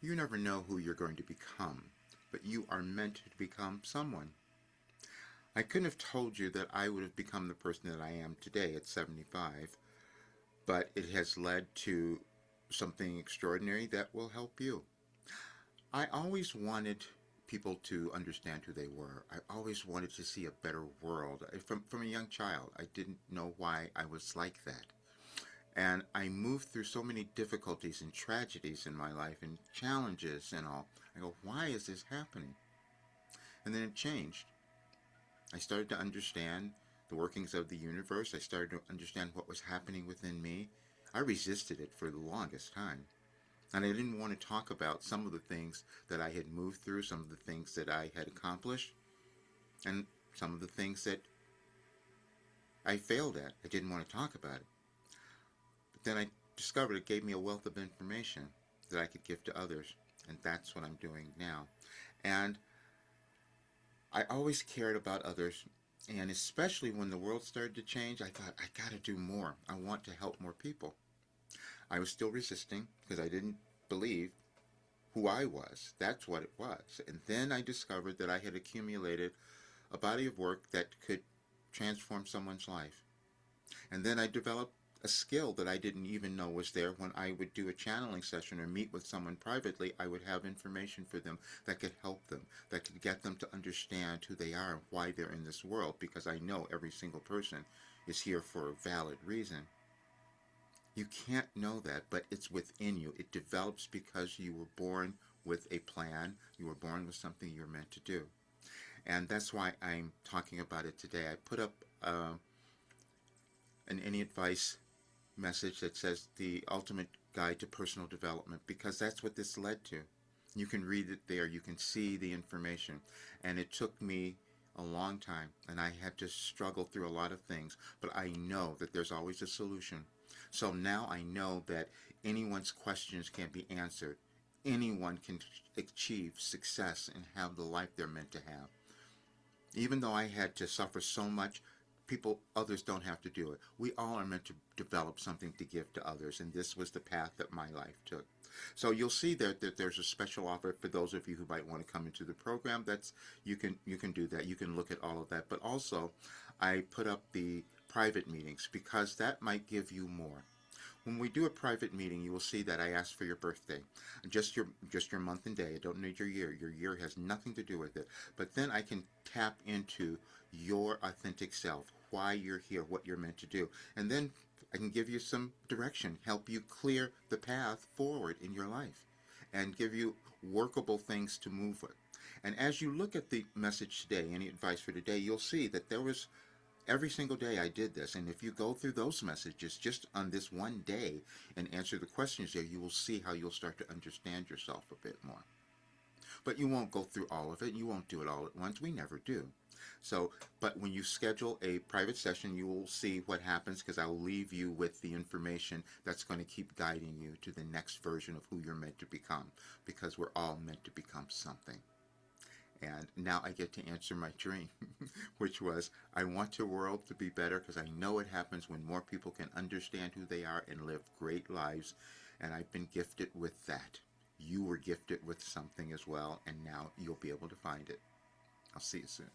You never know who you're going to become, but you are meant to become someone. I couldn't have told you that I would have become the person that I am today at 75, but it has led to something extraordinary that will help you. I always wanted people to understand who they were. I always wanted to see a better world. From a young child, I didn't know why I was like that. And I moved through so many difficulties and tragedies in my life and challenges and all. I go, why is this happening? And then it changed. I started to understand the workings of the universe. I started to understand what was happening within me. I resisted it for the longest time. And I didn't want to talk about some of the things that I had moved through, some of the things that I had accomplished, and some of the things that I failed at. I didn't want to talk about it. But then I discovered it gave me a wealth of information that I could give to others. And that's what I'm doing now. And I always cared about others. And especially when the world started to change, I thought, I got to do more. I want to help more people. I was still resisting because I didn't believe who I was. That's what it was. And then I discovered that I had accumulated a body of work that could transform someone's life. And then I developed a skill that I didn't even know was there. When I would do a channeling session or meet with someone privately, I would have information for them that could help them, that could get them to understand who they are and why they're in this world, because I know every single person is here for a valid reason. You can't know that, but it's within you. It develops because you were born with a plan. You were born with something you're meant to do. And that's why I'm talking about it today. I put up an Any Advice message that says the ultimate guide to personal development, because that's what this led to. You can read it there. You can see the information. And it took me a long time, and I had to struggle through a lot of things, but I know that there's always a solution. So now I know that anyone's questions can be answered. Anyone can achieve success and have the life they're meant to have. Even though I had to suffer so much, others don't have to do it. We all are meant to develop something to give to others, and this was the path that my life took. So you'll see that there's a special offer for those of you who might want to come into the program. That's you can do that. You can look at all of that. But also, I put up the private meetings because that might give you more. When we do a private meeting, you will see that I ask for your birthday, just your month and day. I don't need your year. Your year has nothing to do with it. But then I can tap into your authentic self, why you're here, what you're meant to do, and then I can give you some direction, help you clear the path forward in your life, and give you workable things to move with. And as you look at the message today, Any Advice for Today, you'll see that there was every single day I did this. And if you go through those messages just on this one day and answer the questions there, you will see how you'll start to understand yourself a bit more. But you won't go through all of it. You won't do it all at once. We never do. So, but when you schedule a private session, you will see what happens, because I'll leave you with the information that's going to keep guiding you to the next version of who you're meant to become, because we're all meant to become something. And now I get to answer my dream, which was I want the world to be better, because I know it happens when more people can understand who they are and live great lives. And I've been gifted with that. You were gifted with something as well, and now you'll be able to find it. I'll see you soon.